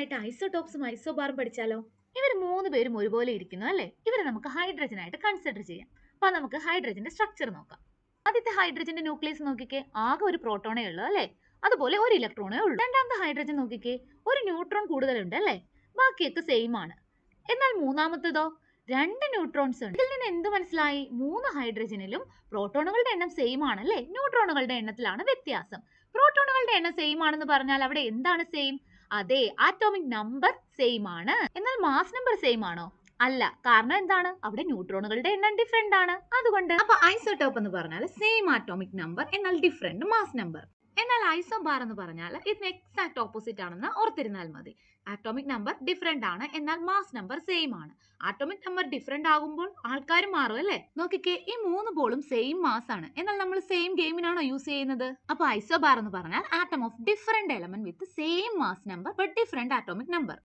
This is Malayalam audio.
ആയിട്ട് ഐസോടോപ്സും ഐസോബാറും പഠിച്ചാലോ? ഇവർ മൂന്ന് പേരും ഒരുപോലെ ഇരിക്കുന്നു അല്ലേ? ഇവരെ നമുക്ക് ഹൈഡ്രജൻ ആയിട്ട് കൺസിഡർ ചെയ്യാം. അപ്പൊ നമുക്ക് ഹൈഡ്രജന്റെ സ്ട്രക്ചർ നോക്കാം. ആദ്യത്തെ ഹൈഡ്രജന്റെ ന്യൂക്ലിയസ് നോക്കിക്കേ, ആകെ ഒരു പ്രോട്ടോണേ ഉള്ളൂ അല്ലേ? അതുപോലെ ഒരു ഇലക്ട്രോണേ ഉള്ളൂ. രണ്ടാമത്തെ ഹൈഡ്രജൻ നോക്കിക്കേ, ഒരു ന്യൂട്രോൺ കൂടുതലുണ്ട് അല്ലേ? ബാക്കിയൊക്കെ സെയിം ആണ്. എന്നാൽ മൂന്നാമത്തേതോ, 2 ന്യൂട്രോൺസ് ഉണ്ട്. ഇതിൽ നിന്ന് എന്ത് മനസ്സിലായി? 3 ഹൈഡ്രജനിലും പ്രോട്ടോണുകളുടെ എണ്ണം സെയിം ആണല്ലേ? ന്യൂട്രോണുകളുടെ എണ്ണത്തിലാണ് വ്യത്യാസം. പ്രോട്ടോണുകളുടെ എണ്ണം സെയിം ആണെന്ന് പറഞ്ഞാൽ അവിടെ എന്താണ് സെയിം? അതെ, ആറ്റോമിക് നമ്പർ സെയിം ആണ്. എന്നാൽ മാസ് നമ്പർ സെയിം ആണോ? അല്ല. കാരണം എന്താണ്? അവിടെ ന്യൂട്രോണുകളുടെ എണ്ണം ഡിഫറെന്റ് ആണ്, അതുകൊണ്ട്. അപ്പൊ ഐസോടോപ്പ് എന്ന് പറഞ്ഞാൽ സെയിം ആറ്റോമിക് നമ്പർ എന്നാൽ ഡിഫറെന്റ് മാസ് നമ്പർ. എന്നാൽ ഐസോബാർ എന്ന് പറഞ്ഞാൽ ഇതിന് എക്സാക്ട് ഓപ്പോസിറ്റ് ആണെന്ന് ഓർത്തിരുന്നാൽ മതി. ആറ്റോമിക് നമ്പർ ഡിഫറെന്റ് ആണ് എന്നാൽ മാസ് നമ്പർ സെയിം ആണ്. ആറ്റോമിക് നമ്പർ ഡിഫറെന്റ് ആകുമ്പോൾ ആൾക്കാർ മാറും അല്ലേ? നോക്കിക്കേ, ഈ 3 ബോളും സെയിം മാസ് ആണ്. എന്നാൽ നമ്മൾ സെയിം ഗെയിമിനാണോ യൂസ് ചെയ്യുന്നത്? അപ്പൊ ഐസോബാർ എന്ന് പറഞ്ഞാൽ atom of different element with same mass number but different atomic number.